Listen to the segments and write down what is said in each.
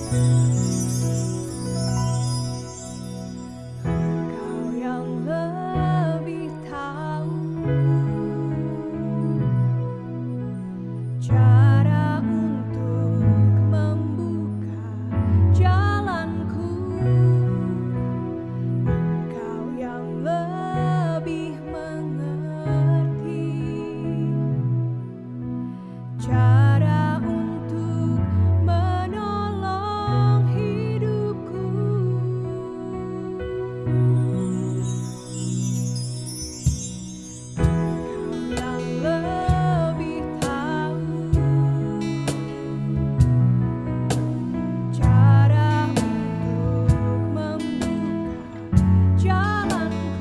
Kau yang lebih tahu cara untuk membuka jalanku. Kau yang lebih mengerti cara untuk menolong hidupku. Kau yang lebih tahu cara untuk membuka jalanku.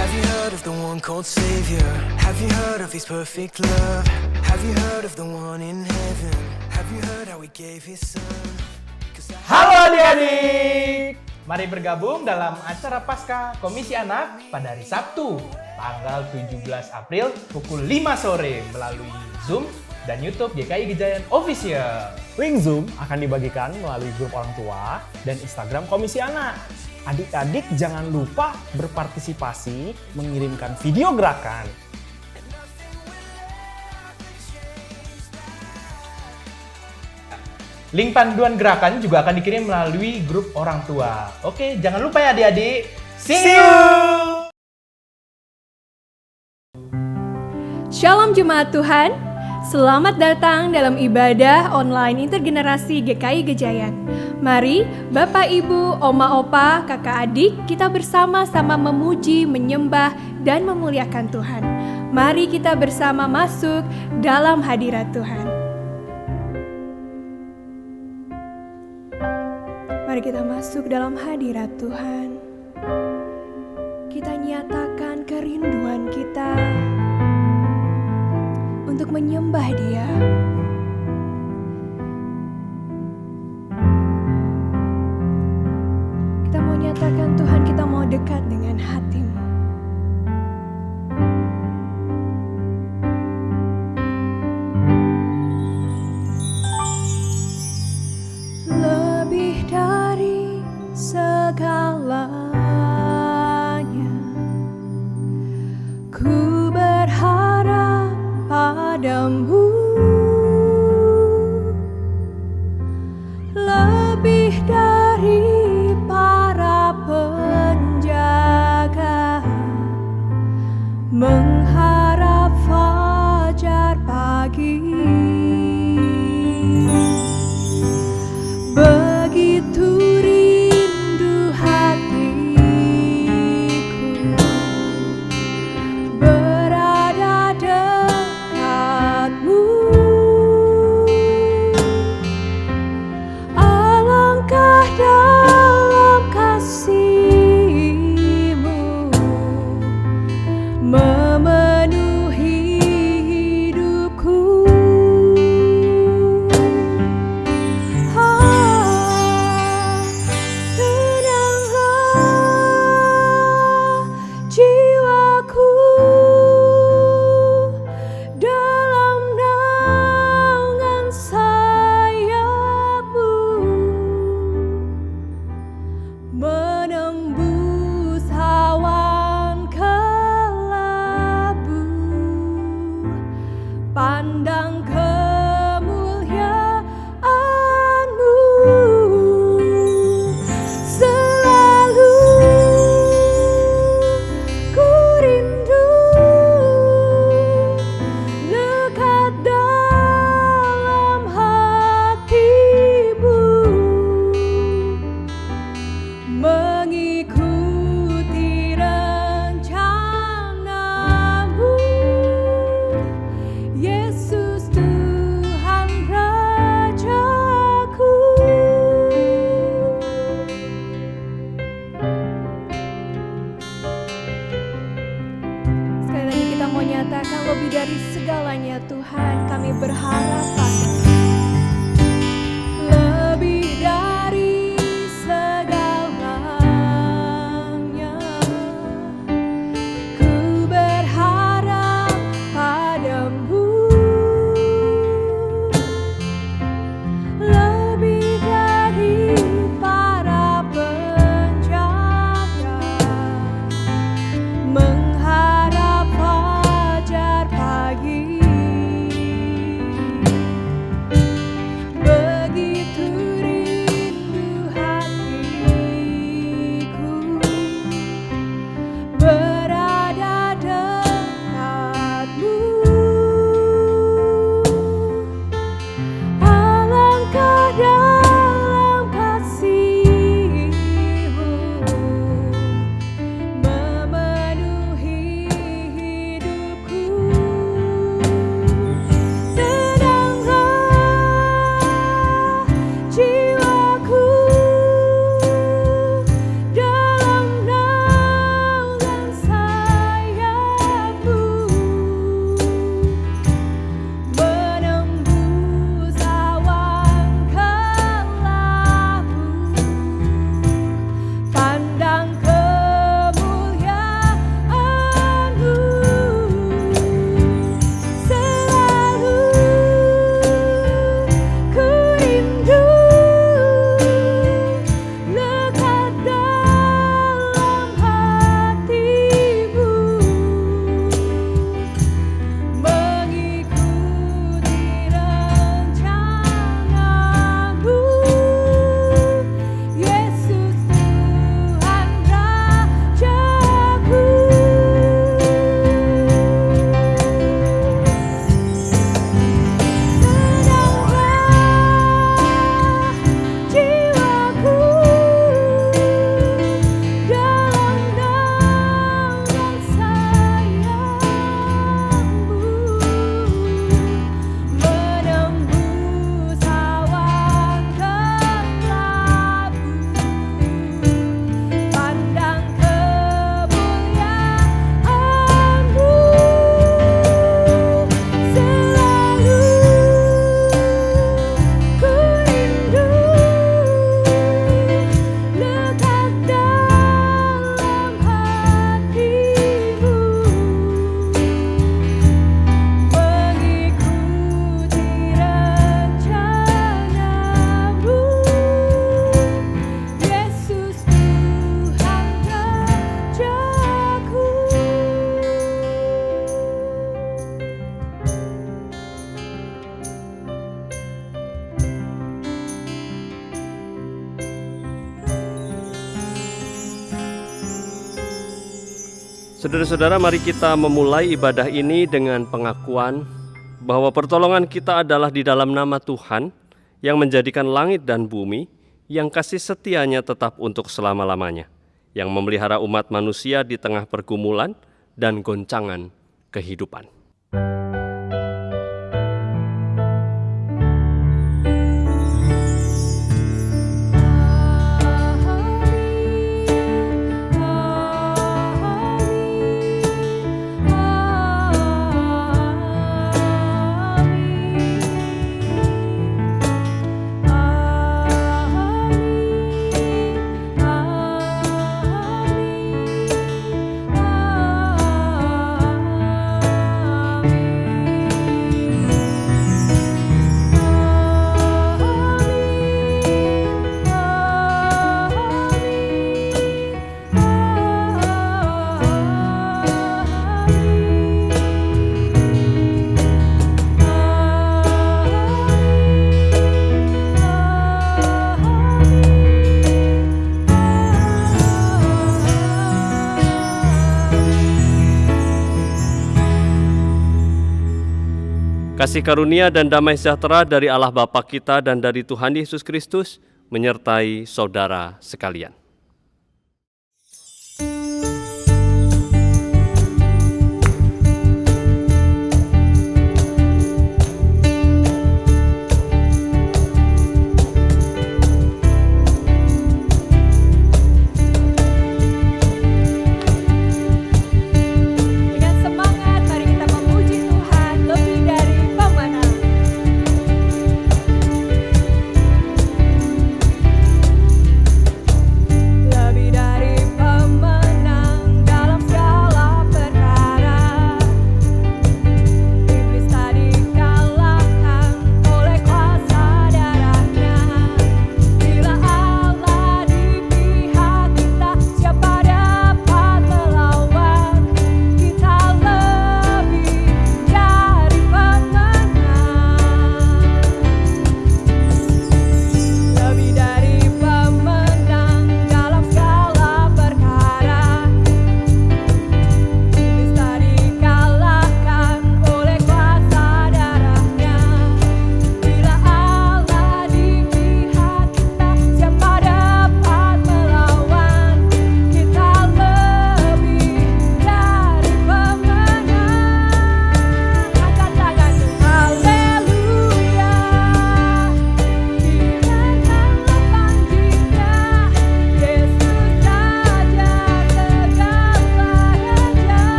Have you heard of the one called Savior? Have you heard of his perfect love? Have you heard of the one in heaven? Have you heard how he gave his son? Halo adik-adik, mari bergabung dalam acara Pasca Komisi Anak pada hari Sabtu, tanggal 17 April pukul 5 sore melalui Zoom dan YouTube GKI Gejayan Official. Link Zoom akan dibagikan melalui grup orang tua dan Instagram Komisi Anak. Adik-adik jangan lupa berpartisipasi mengirimkan video gerakan. Link panduan gerakan juga akan dikirim melalui grup orang tua. Oke, jangan lupa ya adik-adik. See you! Shalom Jemaat Tuhan, selamat datang dalam ibadah online intergenerasi GKI Gejayan. Mari Bapak Ibu, Oma Opa, Kakak Adik, kita bersama-sama memuji, menyembah, dan memuliakan Tuhan. Mari kita bersama masuk dalam hadirat Tuhan. Mari kita masuk dalam hadirat Tuhan. Kita nyatakan kerinduan kita untuk menyembah Dia. Kita mau nyatakan Tuhan, kita mau dekat dengan hati-Mu. Lebih dari segalanya, ku berharap padamu. Lebih dari para penjaga, mengharap fajar pagi. Begitu rindu hatiku berada dekatmu. Alangkah dalam kasih-Mu memenuhi mau nyatakan lebih dari segalanya Tuhan, kami berharap padamu. Lebih dari segalanya, ku berharap padamu. Lebih dari para penjaga, mengharap fajar pagi. Begitu rindu hatiku berada dekatmu. Alangkah dalam kasih-Mu memenuhi hidupku. Tenanglah jiwaku dalam naungan sayap-Mu, menembus awan kelabu, pandang kemuliaan-Mu. Selalu ku rindu lekat dalam hati-Mu, mengikuti rencana-Mu. Yesus Tuhan Rajaku. Tenanglah jiwaku dalam naungan sayap-Mu, menembus awan kelabu, pandang kemuliaan-Mu. Selalu ku rindu lekat dalam hati-Mu, mengikuti rencana-Mu. Yesus Tuhan Rajaku. Saudara-saudara, mari kita memulai ibadah ini dengan pengakuan bahwa pertolongan kita adalah di dalam nama Tuhan yang menjadikan langit dan bumi, yang kasih setianya tetap untuk selama-lamanya, yang memelihara umat manusia di tengah pergumulan dan goncangan kehidupan. Kasih karunia dan damai sejahtera dari Allah Bapa kita dan dari Tuhan Yesus Kristus menyertai saudara sekalian. Dengan semangat mari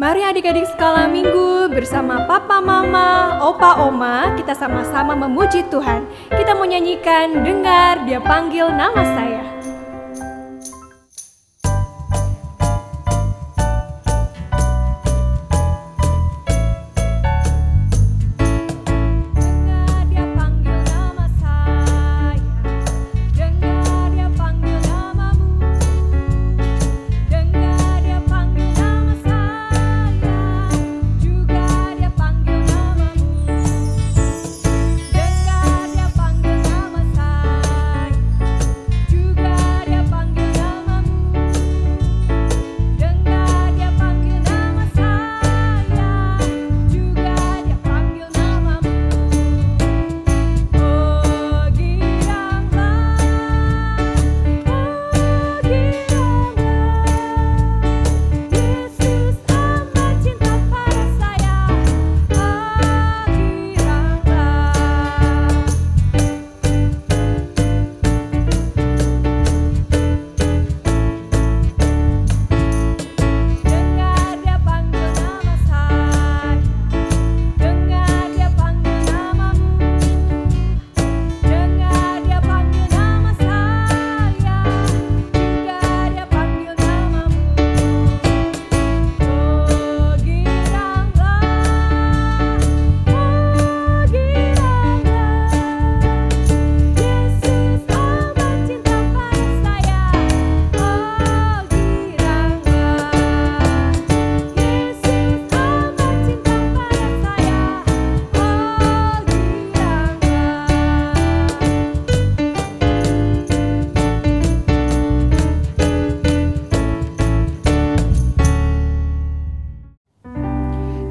Mari adik-adik skala minggu bersama papa mama, opa oma, kita sama-sama memuji Tuhan. Kita mau nyanyikan Dengar Dia Panggil Nama Saya. Dengar Dia panggil nama saya, dengar Dia panggil namamu, dengar Dia panggil nama saya, juga Dia panggil namamu, dengar Dia panggil nama saya, juga Dia panggil namamu, dengar Dia panggil nama saya, juga Dia panggil namamu. Oh giranglah, Yesus amat cinta pada saya. Oh giranglah. Dengar Dia panggil nama saya, dengar Dia panggil namamu, dengar Dia panggil nama saya, juga Dia panggil namamu. Oh giranglah, Yesus amat cinta pada saya. Oh giranglah, Yesus amat cinta pada saya. Oh giranglah.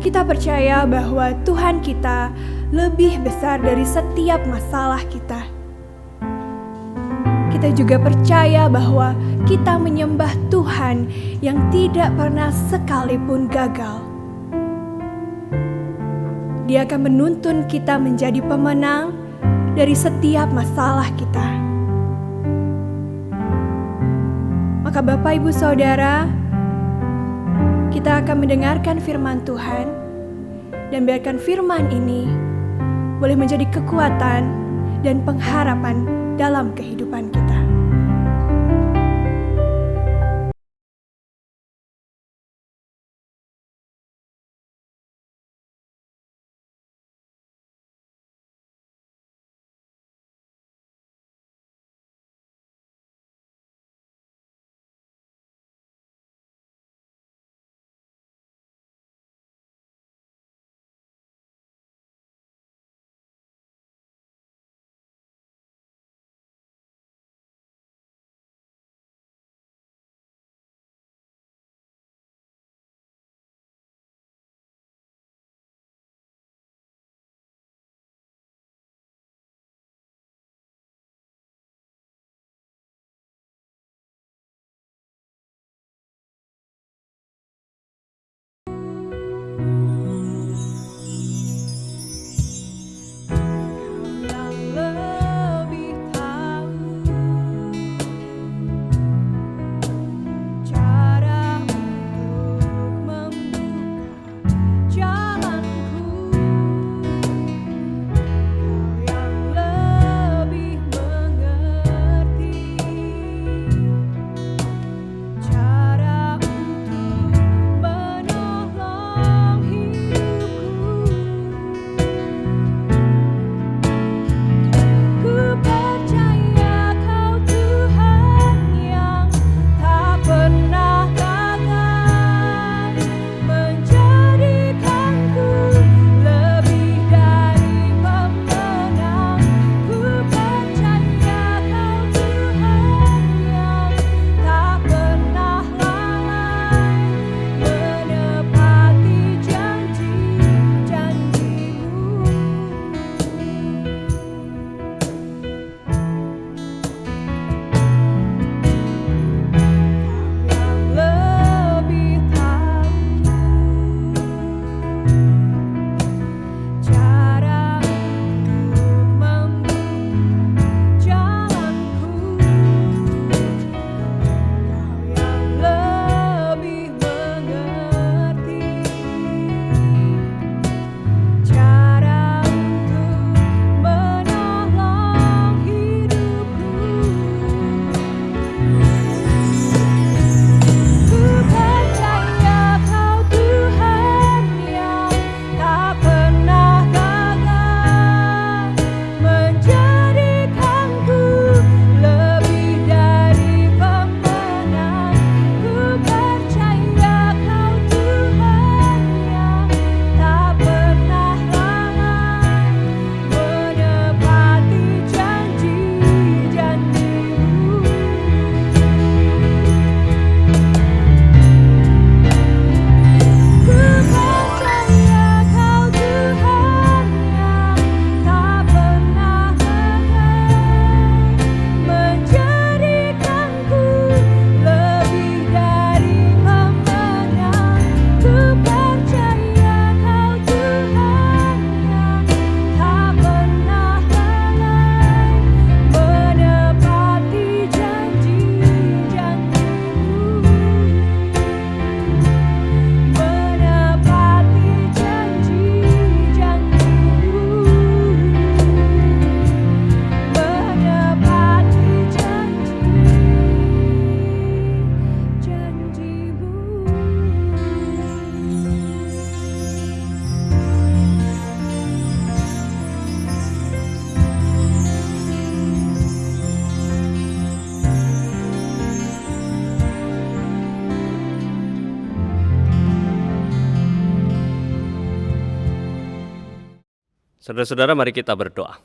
Kita percaya bahwa Tuhan kita lebih besar dari setiap masalah kita. Kita juga percaya bahwa kita menyembah Tuhan yang tidak pernah sekalipun gagal. Dia akan menuntun kita menjadi pemenang dari setiap masalah kita. Maka Bapak Ibu Saudara, kita akan mendengarkan firman Tuhan dan biarkan firman ini boleh menjadi kekuatan dan pengharapan dalam kehidupan kita. Saudara-saudara, mari kita berdoa.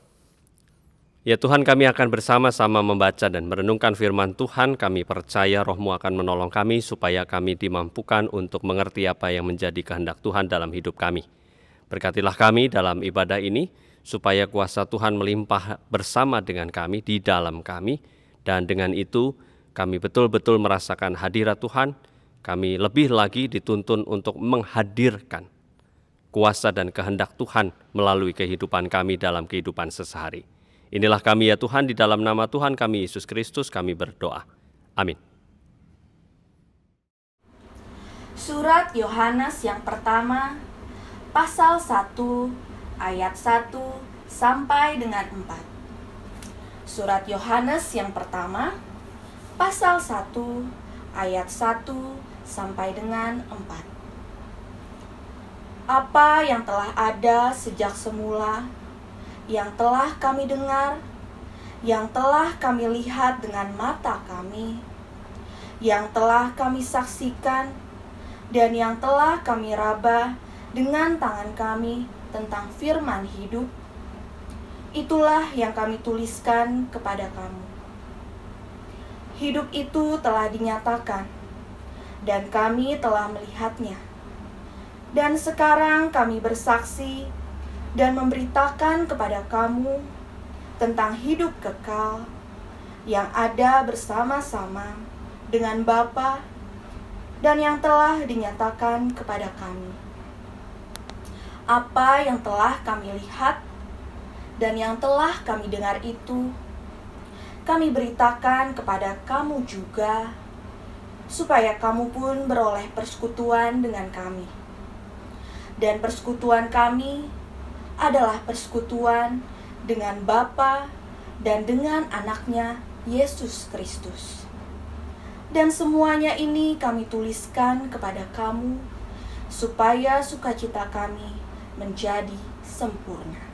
Ya Tuhan, kami akan bersama-sama membaca dan merenungkan firman Tuhan. Kami percaya Roh-Mu akan menolong kami supaya kami dimampukan untuk mengerti apa yang menjadi kehendak Tuhan dalam hidup kami. Berkatilah kami dalam ibadah ini, supaya kuasa Tuhan melimpah bersama dengan kami, di dalam kami, dan dengan itu kami betul-betul merasakan hadirat Tuhan. Kami lebih lagi dituntun untuk menghadirkan kuasa dan kehendak Tuhan melalui kehidupan kami dalam kehidupan sehari-hari. Inilah kami ya Tuhan, di dalam nama Tuhan kami Yesus Kristus kami berdoa. Amin. Surat Yohanes yang pertama, pasal 1, ayat 1 sampai dengan 4. Surat Yohanes yang pertama, pasal 1, ayat 1 sampai dengan 4. Apa yang telah ada sejak semula, yang telah kami dengar, yang telah kami lihat dengan mata kami, yang telah kami saksikan, dan yang telah kami raba dengan tangan kami tentang firman hidup, itulah yang kami tuliskan kepada kamu. Hidup itu telah dinyatakan, dan kami telah melihatnya. Dan sekarang kami bersaksi dan memberitakan kepada kamu tentang hidup kekal yang ada bersama-sama dengan Bapa dan yang telah dinyatakan kepada kami. Apa yang telah kami lihat dan yang telah kami dengar itu, kami beritakan kepada kamu juga, supaya kamu pun beroleh persekutuan dengan kami. Dan persekutuan kami adalah persekutuan dengan Bapa dan dengan Anaknya Yesus Kristus. Dan semuanya ini kami tuliskan kepada kamu, supaya sukacita kami menjadi sempurna.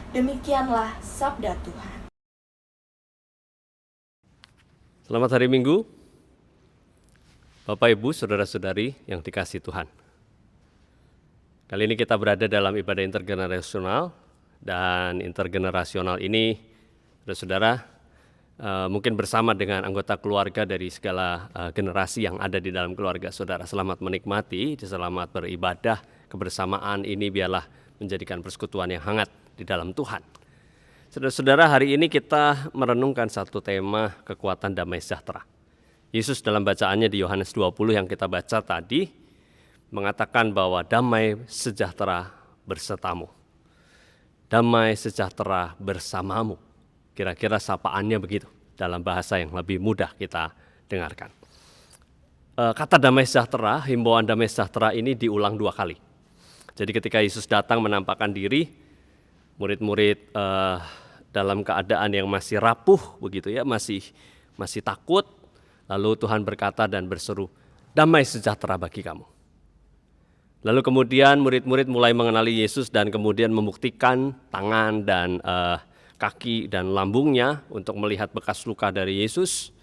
Demikianlah sabda Tuhan. Selamat hari Minggu, Bapak Ibu, Saudara-saudari yang dikasihi Tuhan. Kali ini kita berada dalam ibadah intergenerasional, dan intergenerasional ini, saudara-saudara, mungkin bersama dengan anggota keluarga dari segala generasi yang ada di dalam keluarga saudara. Selamat menikmati, selamat beribadah, kebersamaan ini biarlah menjadikan persekutuan yang hangat di dalam Tuhan. Saudara-saudara, hari ini kita merenungkan satu tema kekuatan damai sejahtera. Yesus dalam bacaannya di Yohanes 20 yang kita baca tadi, mengatakan bahwa damai sejahtera bersetamu. Damai sejahtera bersamamu. Kira-kira sapaannya begitu dalam bahasa yang lebih mudah kita dengarkan. Kata damai sejahtera, himbauan damai sejahtera ini diulang 2 kali. Jadi ketika Yesus datang menampakkan diri, murid-murid dalam keadaan yang masih rapuh begitu ya, masih takut, lalu Tuhan berkata dan berseru, damai sejahtera bagi kamu. Lalu kemudian murid-murid mulai mengenali Yesus dan kemudian membuktikan tangan dan kaki dan lambungnya untuk melihat bekas luka dari Yesus.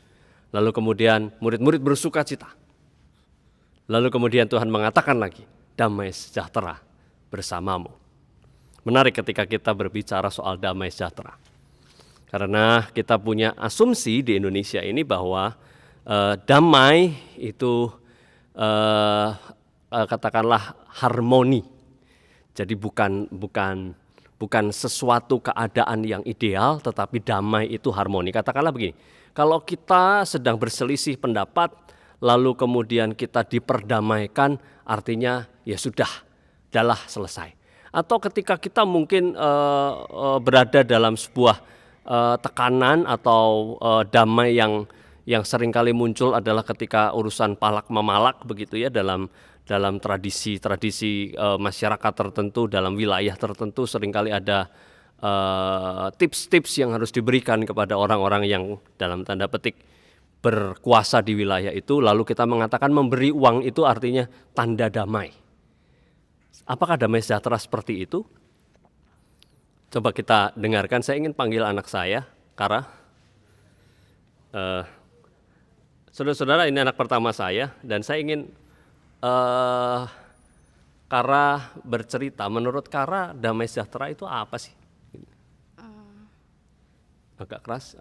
Lalu kemudian murid-murid bersuka cita. Lalu kemudian Tuhan mengatakan lagi, damai sejahtera bersamamu. Menarik ketika kita berbicara soal damai sejahtera. Karena kita punya asumsi di Indonesia ini bahwa damai itu katakanlah harmoni. Jadi bukan sesuatu keadaan yang ideal, tetapi damai itu harmoni. Katakanlah begini, kalau kita sedang berselisih pendapat, lalu kemudian kita diperdamaikan, artinya ya sudah, adalah selesai. Atau ketika kita mungkin berada dalam sebuah tekanan atau damai yang seringkali muncul adalah ketika urusan palak memalak begitu ya, dalam tradisi masyarakat tertentu, dalam wilayah tertentu seringkali ada tips-tips yang harus diberikan kepada orang-orang yang dalam tanda petik berkuasa di wilayah itu, lalu kita mengatakan memberi uang itu artinya tanda damai. Apakah damai sejahtera seperti itu? Coba kita dengarkan, saya ingin panggil anak saya, Kara. Saudara-saudara, ini anak pertama saya, dan saya ingin Kara bercerita, menurut Kara damai sejahtera itu apa sih? Agak keras.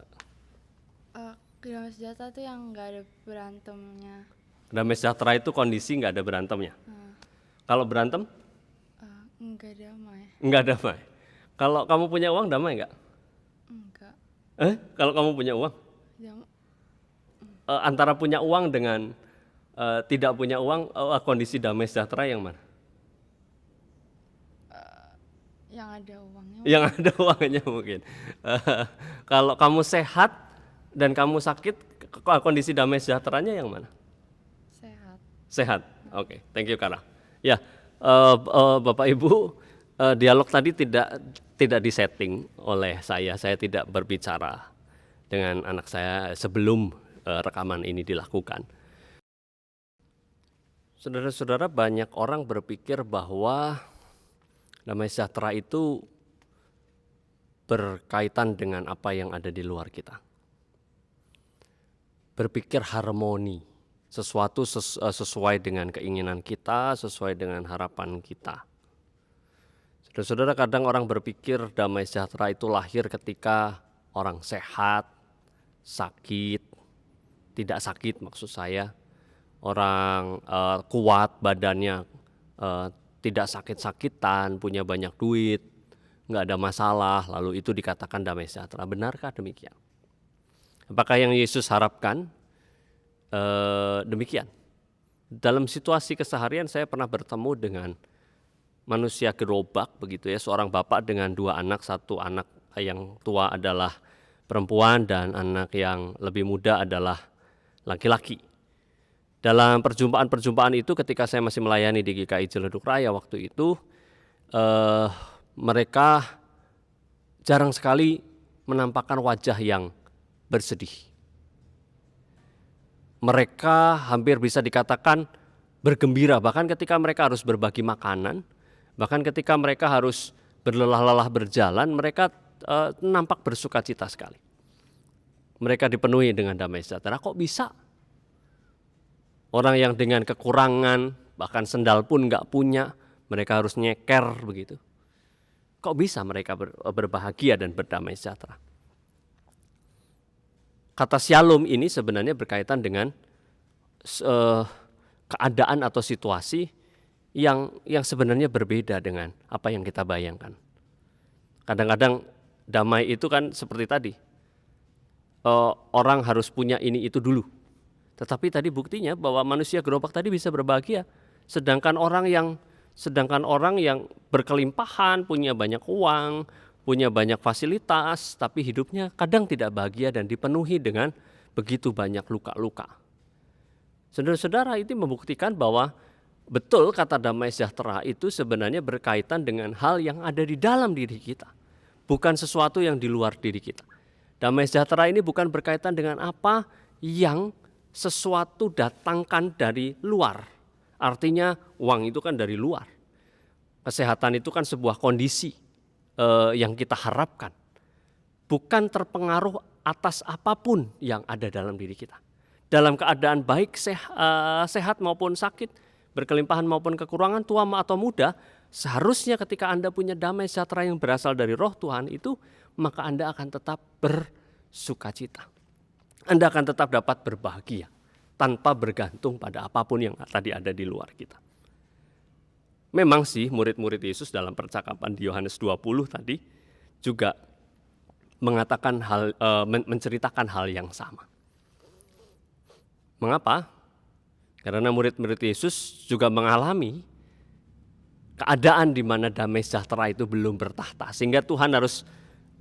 Damai sejahtera tuh yang nggak ada berantemnya. Damai sejahtera itu kondisi nggak ada berantemnya. Kalau berantem? Nggak damai. Nggak damai. Kalau kamu punya uang damai nggak? Enggak. Kalau kamu punya uang? Antara punya uang dengan tidak punya uang, kondisi damai sejahtera yang mana? Yang ada uangnya. Yang ada uangnya mungkin. Kalau kamu sehat dan kamu sakit, kondisi damai sejahteranya yang mana? Sehat. Sehat. Oke, thank you Kara. Ya, Bapak Ibu, dialog tadi tidak disetting oleh saya. Saya tidak berbicara dengan anak saya sebelum rekaman ini dilakukan. Saudara-saudara, banyak orang berpikir bahwa damai sejahtera itu berkaitan dengan apa yang ada di luar kita. Berpikir harmoni, sesuatu sesuai dengan keinginan kita, sesuai dengan harapan kita. Saudara-saudara, kadang orang berpikir damai sejahtera itu lahir ketika orang sehat, sakit, tidak sakit maksud saya, orang kuat badannya, tidak sakit-sakitan, punya banyak duit, nggak ada masalah, lalu itu dikatakan damai sejahtera. Benarkah demikian? Apakah yang Yesus harapkan demikian? Dalam situasi keseharian saya pernah bertemu dengan manusia gerobak begitu ya, seorang bapak dengan dua anak, satu anak yang tua adalah perempuan dan anak yang lebih muda adalah laki-laki. Dalam perjumpaan-perjumpaan itu ketika saya masih melayani di GKI Ciledug Raya waktu itu, mereka jarang sekali menampakkan wajah yang bersedih. Mereka hampir bisa dikatakan bergembira, bahkan ketika mereka harus berbagi makanan, bahkan ketika mereka harus berlelah-lelah berjalan, mereka nampak bersukacita sekali. Mereka dipenuhi dengan damai sejahtera. Kok bisa? Orang yang dengan kekurangan, bahkan sendal pun nggak punya, mereka harus nyeker begitu. Kok bisa mereka berbahagia dan berdamai sejahtera? Kata shalom ini sebenarnya berkaitan dengan keadaan atau situasi yang sebenarnya berbeda dengan apa yang kita bayangkan. Kadang-kadang damai itu kan seperti tadi, orang harus punya ini itu dulu. Tetapi tadi buktinya bahwa manusia gerobak tadi bisa berbahagia, sedangkan orang yang berkelimpahan, punya banyak uang, punya banyak fasilitas, tapi hidupnya kadang tidak bahagia dan dipenuhi dengan begitu banyak luka-luka. Saudara-saudara, itu membuktikan bahwa betul kata damai sejahtera itu sebenarnya berkaitan dengan hal yang ada di dalam diri kita, bukan sesuatu yang di luar diri kita. Damai sejahtera ini bukan berkaitan dengan apa yang sesuatu datangkan dari luar. Artinya uang itu kan dari luar. Kesehatan itu kan sebuah kondisi yang kita harapkan. Bukan terpengaruh atas apapun yang ada dalam diri kita. Dalam keadaan baik, sehat maupun sakit, berkelimpahan maupun kekurangan, tua atau muda, seharusnya ketika Anda punya damai sejahtera yang berasal dari roh Tuhan itu, maka Anda akan tetap bersukacita. Anda akan tetap dapat berbahagia tanpa bergantung pada apapun yang tadi ada di luar kita. Memang sih murid-murid Yesus dalam percakapan di Yohanes 20 tadi juga mengatakan menceritakan hal yang sama. Mengapa? Karena murid-murid Yesus juga mengalami keadaan di mana damai sejahtera itu belum bertahta, sehingga Tuhan harus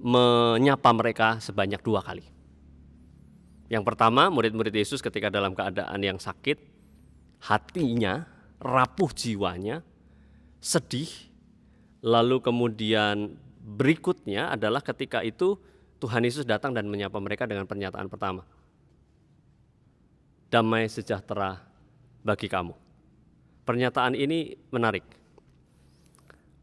menyapa mereka sebanyak 2 kali. Yang pertama, murid-murid Yesus ketika dalam keadaan yang sakit, hatinya, rapuh jiwanya, sedih. Lalu kemudian berikutnya adalah ketika itu Tuhan Yesus datang dan menyapa mereka dengan pernyataan pertama. Damai sejahtera bagi kamu. Pernyataan ini menarik.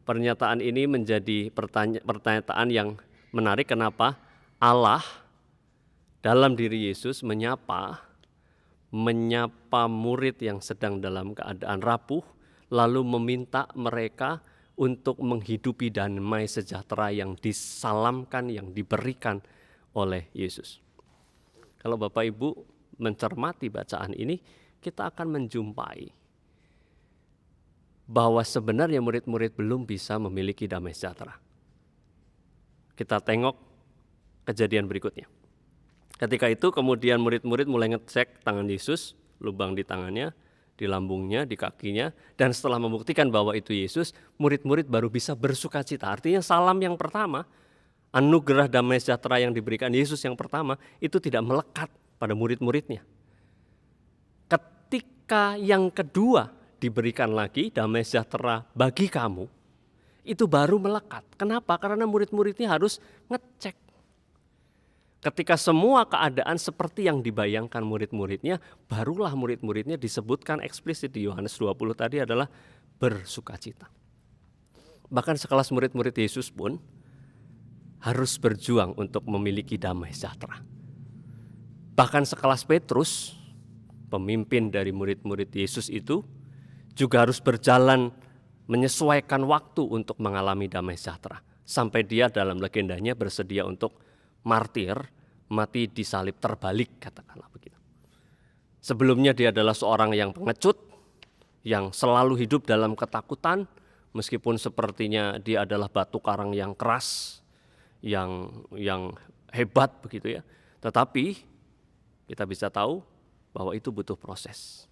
Pernyataan ini menjadi pertanyaan yang menarik. Kenapa? Allah dalam diri Yesus menyapa murid yang sedang dalam keadaan rapuh, lalu meminta mereka untuk menghidupi damai sejahtera yang disalamkan, yang diberikan oleh Yesus. Kalau Bapak Ibu mencermati bacaan ini, kita akan menjumpai bahwa sebenarnya murid-murid belum bisa memiliki damai sejahtera. Kita tengok kejadian berikutnya. Ketika itu kemudian murid-murid mulai ngecek tangan Yesus, lubang di tangannya, di lambungnya, di kakinya, dan setelah membuktikan bahwa itu Yesus, murid-murid baru bisa bersukacita. Artinya salam yang pertama, anugerah damai sejahtera yang diberikan Yesus yang pertama, itu tidak melekat pada murid-muridnya. Ketika yang kedua diberikan lagi damai sejahtera bagi kamu, itu baru melekat. Kenapa? Karena murid-muridnya harus ngecek. Ketika semua keadaan seperti yang dibayangkan murid-muridnya, barulah murid-muridnya disebutkan eksplisit di Yohanes 20 tadi adalah bersukacita. Bahkan sekelas murid-murid Yesus pun harus berjuang untuk memiliki damai sejahtera. Bahkan sekelas Petrus, pemimpin dari murid-murid Yesus itu, juga harus berjalan menyesuaikan waktu untuk mengalami damai sejahtera. Sampai dia dalam legendanya bersedia untuk martir, mati disalib terbalik, katakanlah begitu. Sebelumnya dia adalah seorang yang pengecut, yang selalu hidup dalam ketakutan, meskipun sepertinya dia adalah batu karang yang keras, yang hebat begitu ya. Tetapi kita bisa tahu bahwa itu butuh proses.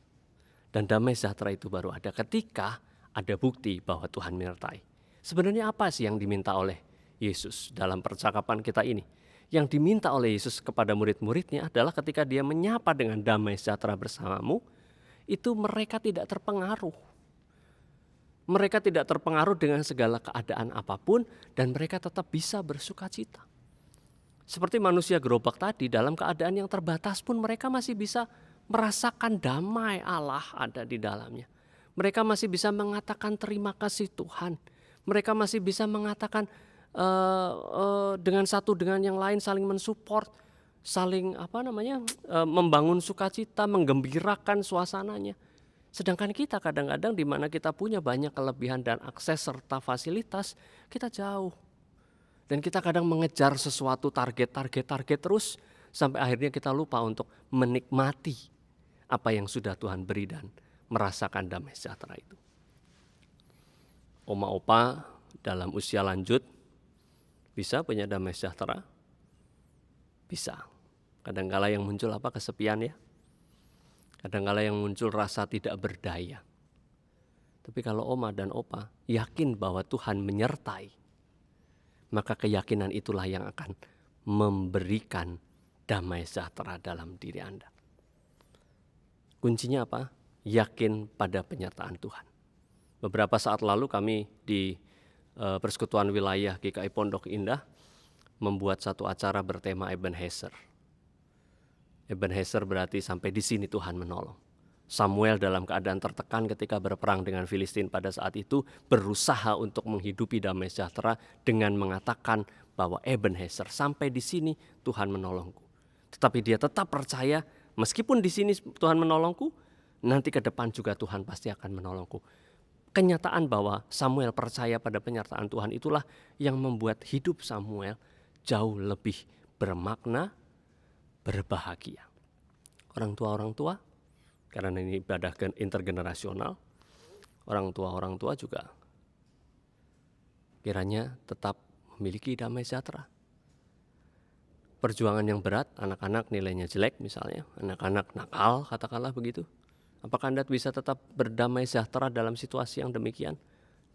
Dan damai sejahtera itu baru ada ketika ada bukti bahwa Tuhan menyertai. Sebenarnya apa sih yang diminta oleh Yesus dalam percakapan kita ini? Yang diminta oleh Yesus kepada murid-muridnya adalah ketika dia menyapa dengan damai sejahtera bersamamu, itu mereka tidak terpengaruh. Mereka tidak terpengaruh dengan segala keadaan apapun dan mereka tetap bisa bersukacita. Seperti manusia gerobak tadi, dalam keadaan yang terbatas pun mereka masih bisa merasakan damai Allah ada di dalamnya. Mereka masih bisa mengatakan terima kasih Tuhan. Mereka masih bisa mengatakan dengan satu dengan yang lain saling mensupport, saling membangun sukacita, menggembirakan suasananya. Sedangkan kita kadang-kadang di mana kita punya banyak kelebihan dan akses serta fasilitas, kita jauh. Dan kita kadang mengejar sesuatu target terus sampai akhirnya kita lupa untuk menikmati apa yang sudah Tuhan beri dan merasakan damai sejahtera itu. Oma opa dalam usia lanjut bisa punya damai sejahtera? Bisa. Kadangkala yang muncul kesepian ya. Kadangkala yang muncul rasa tidak berdaya. Tapi kalau oma dan opa yakin bahwa Tuhan menyertai, maka keyakinan itulah yang akan memberikan damai sejahtera dalam diri Anda. Kuncinya apa? Yakin pada penyertaan Tuhan. Beberapa saat lalu kami di Persekutuan Wilayah GKI Pondok Indah membuat satu acara bertema Ebenezer. Ebenezer berarti sampai di sini Tuhan menolong. Samuel dalam keadaan tertekan ketika berperang dengan Filistin pada saat itu berusaha untuk menghidupi damai sejahtera dengan mengatakan bahwa Ebenezer, sampai di sini Tuhan menolongku. Tetapi dia tetap percaya meskipun di sini Tuhan menolongku, nanti ke depan juga Tuhan pasti akan menolongku. Kenyataan bahwa Samuel percaya pada penyertaan Tuhan itulah yang membuat hidup Samuel jauh lebih bermakna, berbahagia. Orang tua, karena ini ibadah intergenerasional, orang tua juga kiranya tetap memiliki damai sejahtera. Perjuangan yang berat, anak-anak nilainya jelek misalnya, anak-anak nakal katakanlah begitu. Apakah Anda bisa tetap berdamai sejahtera dalam situasi yang demikian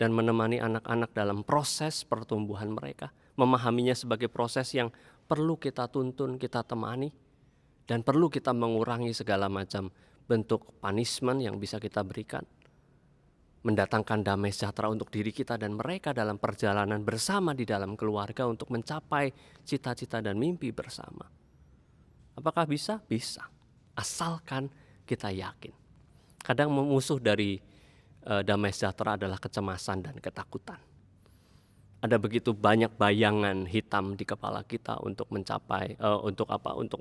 dan menemani anak-anak dalam proses pertumbuhan mereka, memahaminya sebagai proses yang perlu kita tuntun, kita temani, dan perlu kita mengurangi segala macam bentuk punishment yang bisa kita berikan, mendatangkan damai sejahtera untuk diri kita dan mereka dalam perjalanan bersama di dalam keluarga untuk mencapai cita-cita dan mimpi bersama. Apakah bisa? Bisa, asalkan kita yakin. Kadang musuh dari damai sejahtera adalah kecemasan dan ketakutan. Ada begitu banyak bayangan hitam di kepala kita untuk mencapai, untuk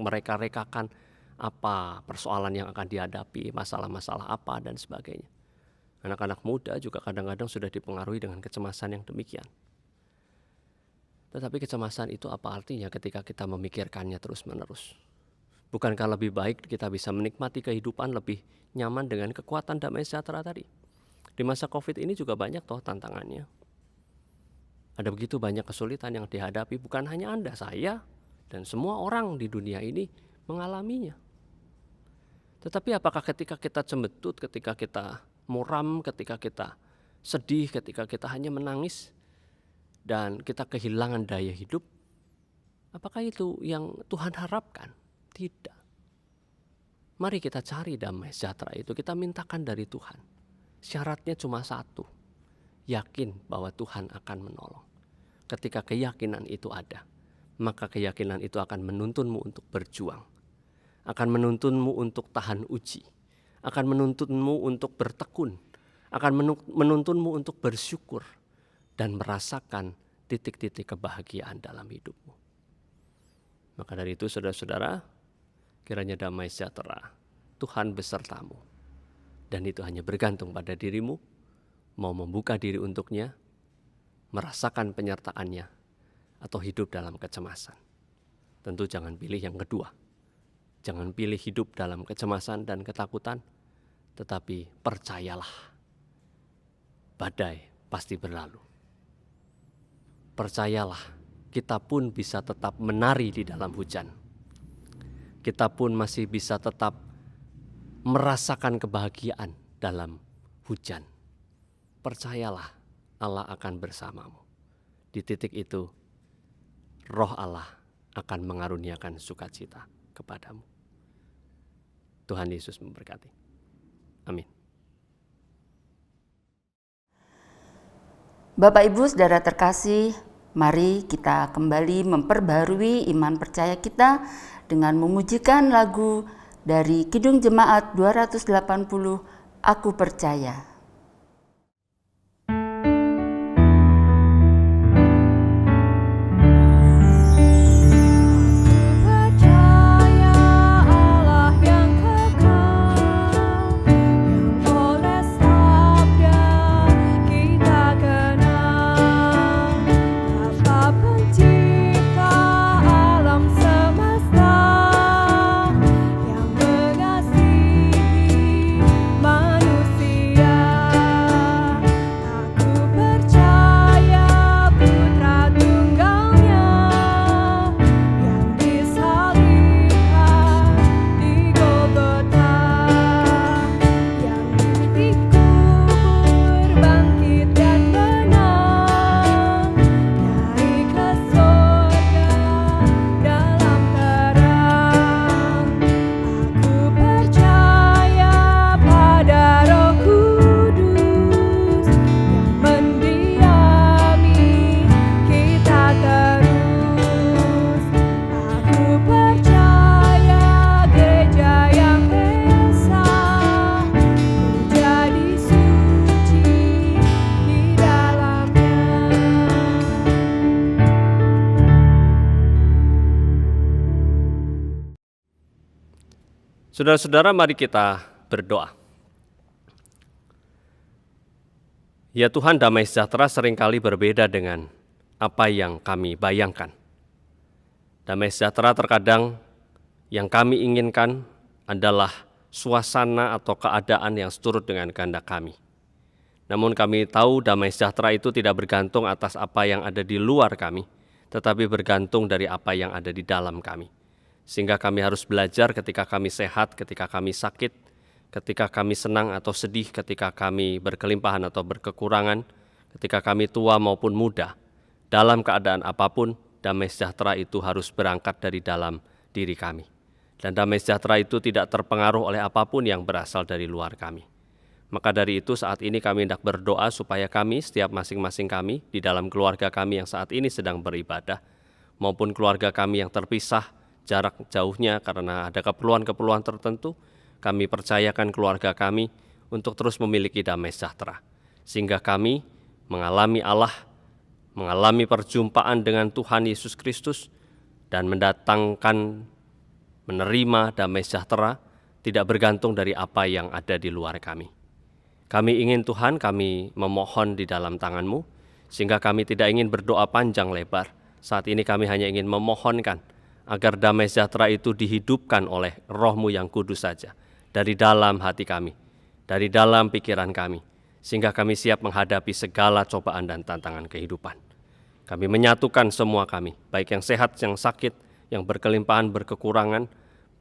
mereka-rekakan apa persoalan yang akan dihadapi, masalah-masalah apa dan sebagainya. Anak-anak muda juga kadang-kadang sudah dipengaruhi dengan kecemasan yang demikian. Tetapi kecemasan itu apa artinya ketika kita memikirkannya terus-menerus? Bukankah lebih baik kita bisa menikmati kehidupan lebih nyaman dengan kekuatan damai sejahtera tadi? Di masa COVID ini juga banyak toh tantangannya. Ada begitu banyak kesulitan yang dihadapi, bukan hanya Anda, saya, dan semua orang di dunia ini mengalaminya. Tetapi apakah ketika kita cembetut, ketika kita muram, ketika kita sedih, ketika kita hanya menangis, dan kita kehilangan daya hidup, apakah itu yang Tuhan harapkan? Tidak. Mari kita cari damai sejahtera itu, kita mintakan dari Tuhan. Syaratnya cuma satu, yakin bahwa Tuhan akan menolong. Ketika keyakinan itu ada, maka keyakinan itu akan menuntunmu untuk berjuang, akan menuntunmu untuk tahan uji, akan menuntunmu untuk bertekun, akan menuntunmu untuk bersyukur dan merasakan titik-titik kebahagiaan dalam hidupmu. Maka dari itu saudara-saudara, kiranya damai sejahtera Tuhan besertamu. Dan itu hanya bergantung pada dirimu, mau membuka diri untuknya, merasakan penyertaannya, atau hidup dalam kecemasan. Tentu jangan pilih yang kedua. Jangan pilih hidup dalam kecemasan dan ketakutan, tetapi percayalah, badai pasti berlalu. Percayalah, kita pun bisa tetap menari di dalam hujan. Kita pun masih bisa tetap merasakan kebahagiaan dalam hujan. Percayalah, Allah akan bersamamu. Di titik itu, Roh Allah akan mengaruniakan sukacita kepadamu. Tuhan Yesus memberkati. Amin. Bapak Ibu Saudara terkasih, mari kita kembali memperbarui iman percaya kita dengan memujikan lagu dari Kidung Jemaat 280, Aku Percaya. Saudara-saudara, mari kita berdoa. Ya Tuhan, damai sejahtera seringkali berbeda dengan apa yang kami bayangkan. Damai sejahtera terkadang yang kami inginkan adalah suasana atau keadaan yang seturut dengan kehendak kami. Namun kami tahu damai sejahtera itu tidak bergantung atas apa yang ada di luar kami, tetapi bergantung dari apa yang ada di dalam kami. Sehingga kami harus belajar ketika kami sehat, ketika kami sakit, ketika kami senang atau sedih, ketika kami berkelimpahan atau berkekurangan, ketika kami tua maupun muda. Dalam keadaan apapun, damai sejahtera itu harus berangkat dari dalam diri kami. Dan damai sejahtera itu tidak terpengaruh oleh apapun yang berasal dari luar kami. Maka dari itu saat ini kami hendak berdoa supaya kami, setiap masing-masing kami, di dalam keluarga kami yang saat ini sedang beribadah, maupun keluarga kami yang terpisah, jarak jauhnya karena ada keperluan-keperluan tertentu, kami percayakan keluarga kami untuk terus memiliki damai sejahtera. Sehingga kami mengalami Allah, mengalami perjumpaan dengan Tuhan Yesus Kristus, dan menerima damai sejahtera tidak bergantung dari apa yang ada di luar kami. Kami ingin Tuhan, kami memohon di dalam tangan-Mu, sehingga kami tidak ingin berdoa panjang lebar. Saat ini kami hanya ingin memohonkan agar damai sejahtera itu dihidupkan oleh Roh-Mu yang kudus saja, dari dalam hati kami, dari dalam pikiran kami, sehingga kami siap menghadapi segala cobaan dan tantangan kehidupan. Kami menyatukan semua kami, baik yang sehat, yang sakit, yang berkelimpahan, berkekurangan,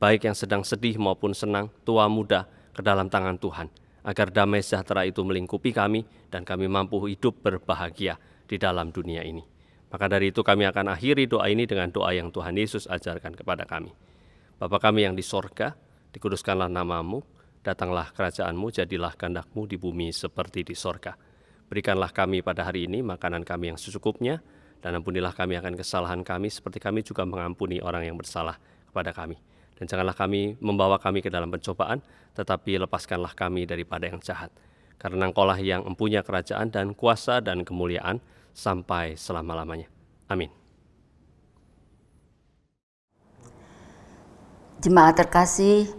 baik yang sedang sedih maupun senang, tua muda, ke dalam tangan Tuhan, agar damai sejahtera itu melingkupi kami dan kami mampu hidup berbahagia di dalam dunia ini. Maka dari itu kami akan akhiri doa ini dengan doa yang Tuhan Yesus ajarkan kepada kami. Bapa kami yang di sorga, dikuduskanlah nama-Mu, datanglah kerajaan-Mu, jadilah kehendak-Mu di bumi seperti di sorga. Berikanlah kami pada hari ini makanan kami yang secukupnya, dan ampunilah kami akan kesalahan kami seperti kami juga mengampuni orang yang bersalah kepada kami. Dan janganlah kami membawa kami ke dalam pencobaan, tetapi lepaskanlah kami daripada yang jahat. Karena Engkau-lah yang mempunyai kerajaan dan kuasa dan kemuliaan sampai selama-lamanya. Amin. Jemaat terkasih,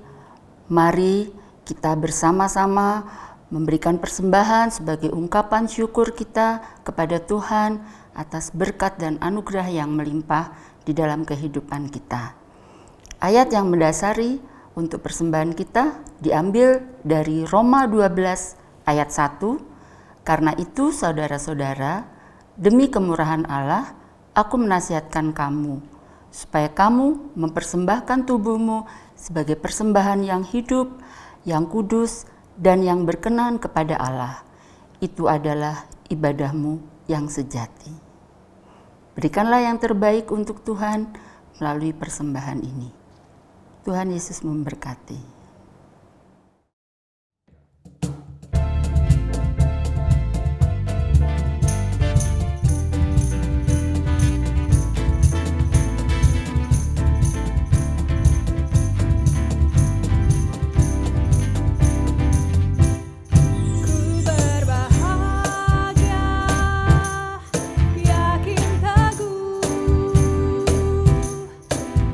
mari kita bersama-sama memberikan persembahan sebagai ungkapan syukur kita kepada Tuhan atas berkat dan anugerah yang melimpah di dalam kehidupan kita. Ayat yang mendasari untuk persembahan kita diambil dari Roma 12 ayat 1. Karena itu saudara-saudara, demi kemurahan Allah, aku menasihatkan kamu, supaya kamu mempersembahkan tubuhmu sebagai persembahan yang hidup, yang kudus, dan yang berkenan kepada Allah. Itu adalah ibadahmu yang sejati. Berikanlah yang terbaik untuk Tuhan melalui persembahan ini. Tuhan Yesus memberkati.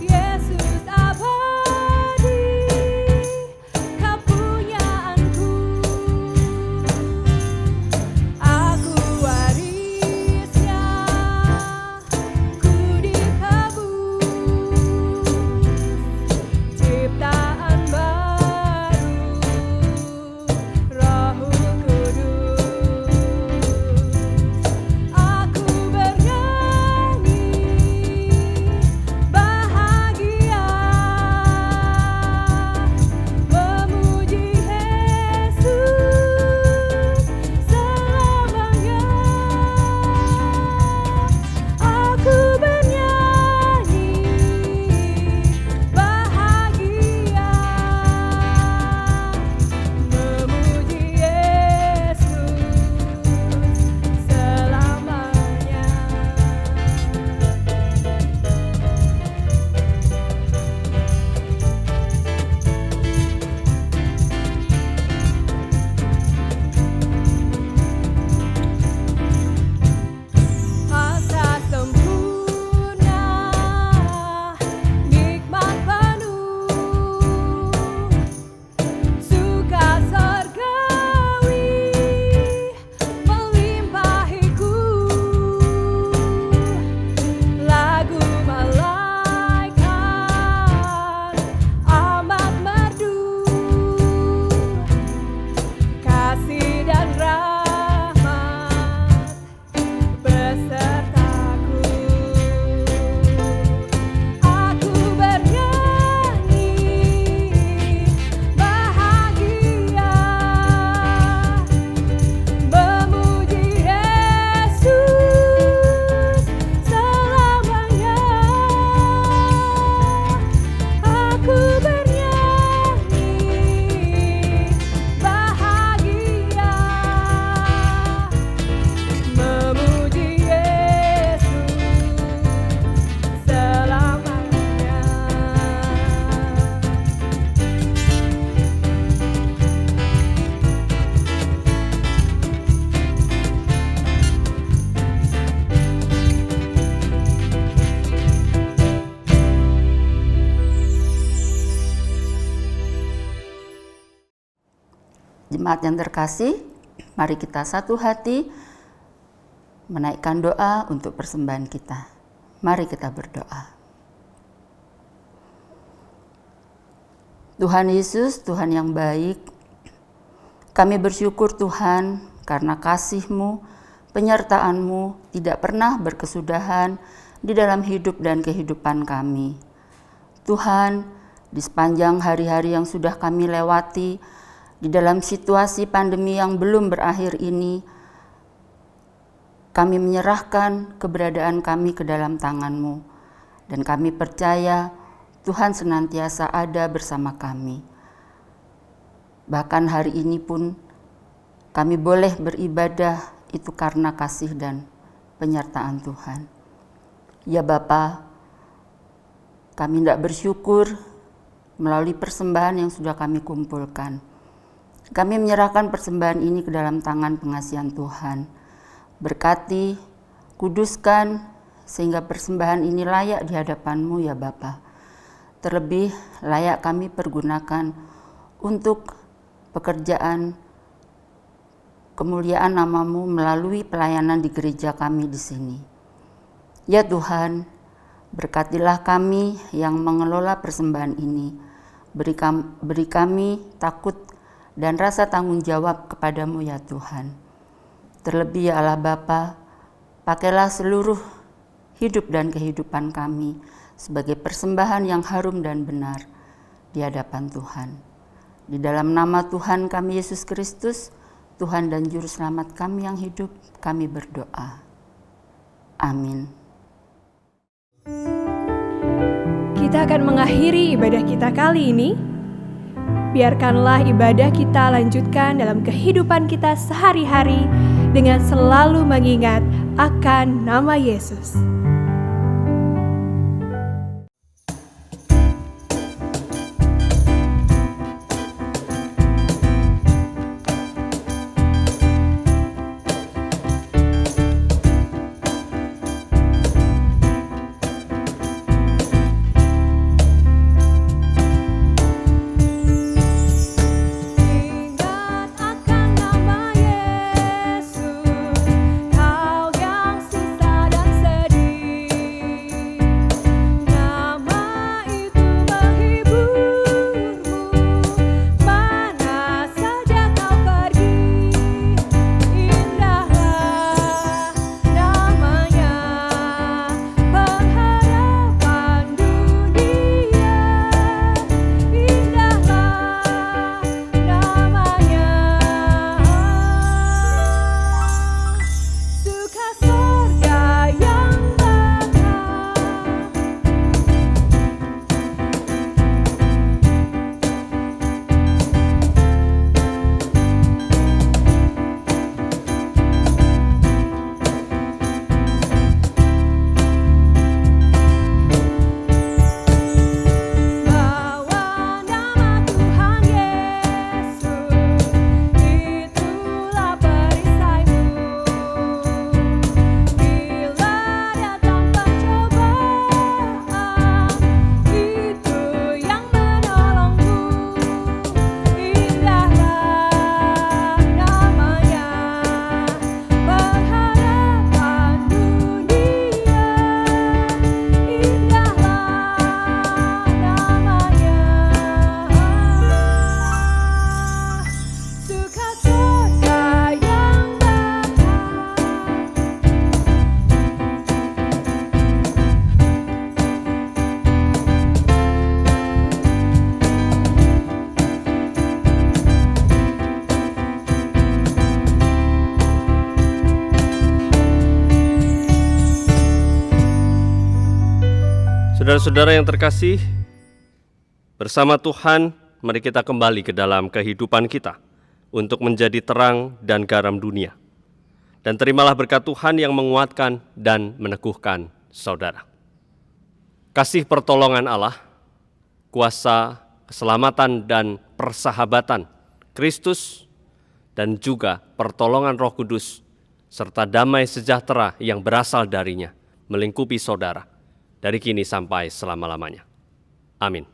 Yesus abadi. Jemaat yang terkasih, mari kita satu hati menaikkan doa untuk persembahan kita. Mari kita berdoa. Tuhan Yesus, Tuhan yang baik, kami bersyukur Tuhan karena kasih-Mu, penyertaan-Mu tidak pernah berkesudahan di dalam hidup dan kehidupan kami. Tuhan, di sepanjang hari-hari yang sudah kami lewati, di dalam situasi pandemi yang belum berakhir ini, kami menyerahkan keberadaan kami ke dalam tangan-Mu, dan kami percaya Tuhan senantiasa ada bersama kami. Bahkan hari ini pun kami boleh beribadah itu karena kasih dan penyertaan Tuhan. Ya Bapa, kami tidak bersyukur melalui persembahan yang sudah kami kumpulkan. Kami menyerahkan persembahan ini ke dalam tangan pengasihan Tuhan. Berkati, kuduskan, sehingga persembahan ini layak di hadapan-Mu ya Bapa. Terlebih layak kami pergunakan untuk pekerjaan kemuliaan nama-Mu melalui pelayanan di gereja kami di sini. Ya Tuhan, berkatilah kami yang mengelola persembahan ini. Beri kami takut dan rasa tanggung jawab kepada-Mu ya Tuhan. Terlebih ya Allah Bapa, pakailah seluruh hidup dan kehidupan kami sebagai persembahan yang harum dan benar di hadapan Tuhan. Di dalam nama Tuhan kami Yesus Kristus, Tuhan dan Juru Selamat kami yang hidup, kami berdoa. Amin. Kita akan mengakhiri ibadah kita kali ini. Biarkanlah ibadah kita lanjutkan dalam kehidupan kita sehari-hari dengan selalu mengingat akan nama Yesus. Saudara-saudara yang terkasih, bersama Tuhan, mari kita kembali ke dalam kehidupan kita untuk menjadi terang dan garam dunia. Dan terimalah berkat Tuhan yang menguatkan dan meneguhkan saudara. Kasih pertolongan Allah, kuasa keselamatan dan persahabatan Kristus, dan juga pertolongan Roh Kudus, serta damai sejahtera yang berasal darinya, melingkupi saudara, dari kini sampai selama-lamanya. Amin.